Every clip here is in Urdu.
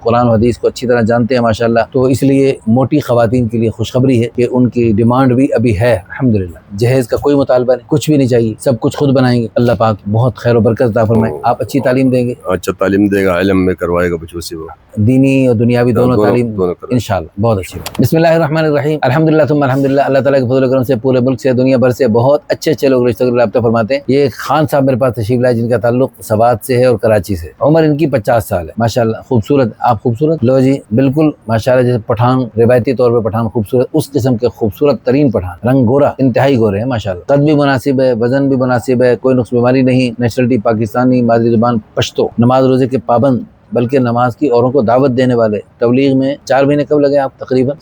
قرآن و حدیث کو اچھی طرح جانتے ہیں ماشاءاللہ، تو اس لیے موٹی خواتین کے لیے خوشخبری ہے کہ ان کی ڈیمانڈ بھی ابھی ہے الحمدللہ۔ جہیز کا کوئی مطالبہ نہیں، کچھ بھی نہیں چاہیے، سب کچھ خود بنائیں گے۔ اللہ پاک بہت خیر و برکت عطا فرمائے۔ آپ اچھی تعلیم دیں گے، اچھا تعلیم دے گا، علم میں کروائے گا بچوں سے، وہ دینی اور دنیاوی دونوں تعلیم انشاءاللہ۔ بہت اچھی بات۔ بسم اللہ الرحمن الرحیم، الحمدللہ ثم الحمدللہ۔ اللہ تعالیٰ کے فضل و کرم سے پورے ملک سے، دنیا بھر سے بہت اچھے لوگ رشتہ رابطہ فرماتے ہیں۔ یہ خان صاحب میرے پاس تشریف لائے جن کا تعلق سوات سے ہے اور کراچی سے۔ عمر ان کی 50 سال ہے ماشاءاللہ۔ خوبصورت، آپ خوبصورت، لو جی بالکل ماشاءاللہ، جیسے پٹھان روایتی طور پہ پٹھان خوبصورت، اس قسم کے خوبصورت ترین پٹھان، رنگ گورا، انتہائی گورے ہیں ماشاءاللہ۔ قد بھی مناسب ہے، وزن بھی مناسب ہے، کوئی نقص بیماری نہیں، نیشنلٹی پاکستانی، مادری زبان پشتو، نماز روزے کے پابند، بلکہ نماز کی اوروں کو دعوت دینے والے۔ تبلیغ میں 4 مہینے کب لگے آپ تقریباً؟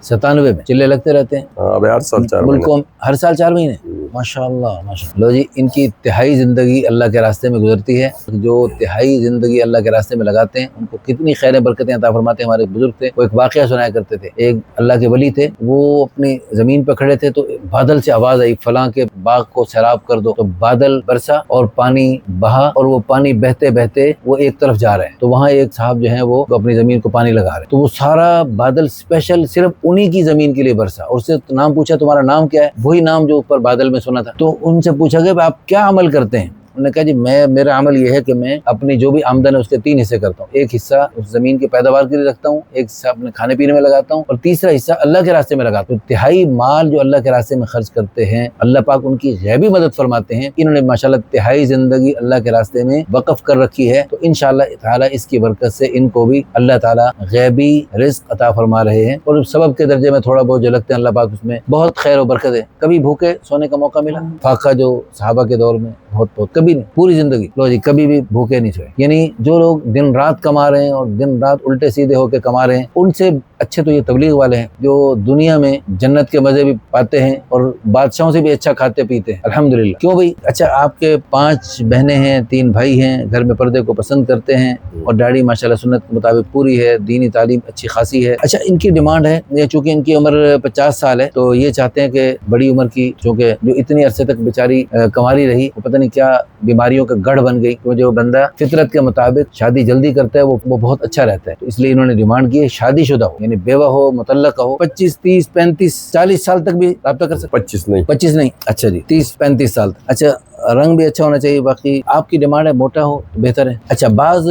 97 میں چلے لگتے رہتے ہیں۔ اب ہر سال 4 مہینے، ملکوں ہر سال 4 مہینے ماشاءاللہ ماشاءاللہ۔ لو جی ان کی انتہائی زندگی اللہ کے راستے میں گزرتی ہے۔ جو انتہائی زندگی اللہ کے راستے میں لگاتے ہیں ان کو کتنی خیریں برکتیں عطا فرماتے ہیں۔ ہمارے بزرگ تھے، وہ ایک واقعہ سنایا کرتے تھے۔ ایک اللہ کے ولی تھے، وہ اپنی زمین پہ کھڑے تھے تو بادل سے آواز آئی فلاں کے باغ کو سیراب کر دو، تو بادل برسا اور پانی بہا، اور وہ پانی بہتے بہتے وہ ایک طرف جا رہے ہیں، تو وہاں ایک صاحب جو ہیں وہ اپنی زمین کو پانی لگا رہے ہیں، تو وہ سارا بادل اسپیشل صرف انہی کی زمین کے لیے برسا، اور اس سے نام پوچھا تمہارا نام کیا ہے، وہی نام جو اوپر بادل میں سنا تھا۔ تو ان سے پوچھا گیا آپ کیا عمل کرتے ہیں؟ انہوں نے کہا جی میرا عمل یہ ہے کہ میں اپنی جو بھی آمدن ہے اس کے 3 حصے کرتا ہوں۔ ایک حصہ اس زمین کی پیداوار کے لیے رکھتا ہوں، ایک حصہ اپنے کھانے پینے میں لگاتا ہوں، اور تیسرا حصہ اللہ کے راستے میں لگاتا ہوں۔ انتہائی مال جو اللہ کے راستے میں خرچ کرتے ہیں، اللہ پاک ان کی غیبی مدد فرماتے ہیں۔ انہوں نے ماشاءاللہ انتہائی زندگی اللہ کے راستے میں وقف کر رکھی ہے، تو انشاءاللہ تعالیٰ اس کی برکت سے ان کو بھی اللہ تعالیٰ غیبی رزق عطا فرما رہے ہیں، اور سبب کے درجے میں تھوڑا بہت جو لگتے ہیں اللہ پاک اس میں بہت خیر و برکت ہے۔ کبھی بھوکے سونے کا موقع ملا؟ فاقہ جو صحابہ کے دور میں بہت کبھی نہیں، پوری زندگی لو جی کبھی بھی بھوکے نہیں سوئے۔ یعنی جو لوگ دن رات کما رہے ہیں اور دن رات الٹے سیدھے ہو کے کما رہے ہیں، ان سے اچھے تو یہ تبلیغ والے ہیں جو دنیا میں جنت کے مزے بھی پاتے ہیں اور بادشاہوں سے بھی اچھا کھاتے پیتے ہیں الحمدللہ۔ کیوں بھائی؟ اچھا آپ کے 5 بہنیں ہیں، 3 بھائی ہیں، گھر میں پردے کو پسند کرتے ہیں، اور داڑھی ماشاءاللہ سنت کے مطابق پوری ہے، دینی تعلیم اچھی خاصی ہے۔ اچھا ان کی ڈیمانڈ ہے، یہ چونکہ ان کی عمر 50 سال ہے، تو یہ چاہتے ہیں کہ بڑی عمر کی، چونکہ جو اتنی عرصے تک بیچاری کماری رہی، وہ پتہ نہیں کیا بیماریوں کا گڑھ بن گئی، تو جو بندہ فطرت کے مطابق شادی جلدی کرتا ہے وہ بہت اچھا رہتا ہے، تو اس لیے انہوں نے ڈیمانڈ کی ہے شادی شدہ ہو، یعنی بیوہ ہو، مطلقہ ہو، 25 30 35 40 سال تک بھی رابطہ کر سکتے۔ 25 نہیں، اچھا جی 30 35 سال تک۔ اچھا رنگ بھی اچھا ہونا چاہیے، باقی آپ کی ڈیمانڈ ہے موٹا ہو تو بہتر ہے۔ اچھا بعض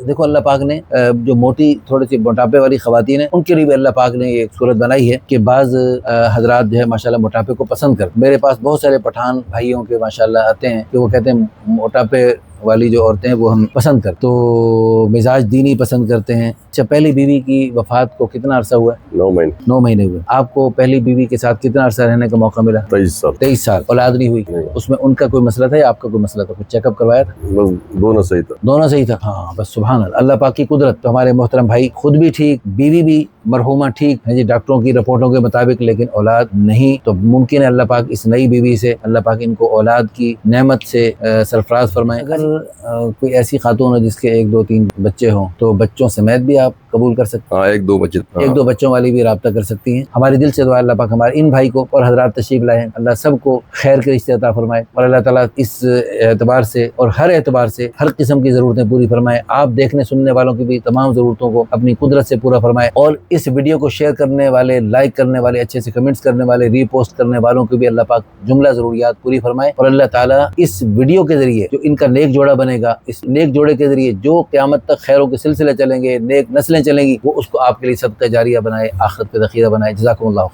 دیکھو اللہ پاک نے جو موٹی تھوڑی سی موٹاپے والی خواتین ہیں ان کے لیے بھی اللہ پاک نے ایک صورت بنائی ہے کہ بعض حضرات جو ہے ماشاءاللہ موٹاپے کو پسند کرتے۔ میرے پاس بہت سارے پٹھان بھائیوں کے ماشاءاللہ آتے ہیں کہ وہ کہتے ہیں موٹاپے والی جو عورتیں ہیں وہ ہم پسند کرتے، تو مزاج دینی پسند کرتے ہیں۔ اچھا پہلی بیوی کی وفات کو کتنا عرصہ ہوا ہے؟ 9 مہینے ہوئے۔ آپ کو پہلی بیوی کے ساتھ کتنا عرصہ رہنے کا موقع ملا؟ 23 سال۔ اولاد نہیں ہوئی؟ اس میں ان کا کوئی مسئلہ تھا یا آپ کا کوئی مسئلہ تھا؟ کچھ چیک اپ کروایا تھا؟ دونوں صحیح تھا۔ ہاں بس سبحان اللہ، اللہ پاک کی قدرت۔ تو ہمارے محترم بھائی خود بھی ٹھیک، بیوی بھی مرحومہ ٹھیک ہے جی ڈاکٹروں کی رپورٹوں کے مطابق، لیکن اولاد نہیں، تو ممکن ہے اللہ پاک اس نئی بیوی سے اللہ پاک ان کو اولاد کی نعمت سے سرفراز فرمائے۔ اگر کوئی ایسی خاتون ہے جس کے 1 2 3 بچے ہوں تو بچوں سمیت بھی آپ قبول کر سکتے ہیں؟ 1 2 بچے، 1 2 بچوں والی بھی رابطہ کر سکتی ہیں۔ ہماری دل سے دعا اللہ پاک ہمارے ان بھائی کو اور حضرات تشریف لائے ہیں، اللہ سب کو خیر کے رشتے عطا فرمائے، اور اللہ تعالیٰ اس اعتبار سے اور ہر اعتبار سے ہر قسم کی ضرورتیں پوری فرمائے۔ آپ دیکھنے سننے والوں کی بھی تمام ضرورتوں کو اپنی قدرت سے پورا فرمائے، اور اس ویڈیو کو شیئر کرنے والے، لائک کرنے والے، اچھے سے کمنٹس کرنے والے، ری پوسٹ کرنے والوں کی بھی اللہ پاک جملہ ضروریات پوری فرمائے، اور اللہ تعالیٰ اس ویڈیو کے ذریعے جو ان کا نیک جوڑا بنے گا، اس نیک جوڑے کے ذریعے جو قیامت تک خیروں کے سلسلے چلیں گے، نیک نسلیں چلیں گی، وہ اس کو آپ کے لیے صدقہ جاریہ بنائے، آخرت پہ ذخیرہ بنائے۔ جزاکم اللہ۔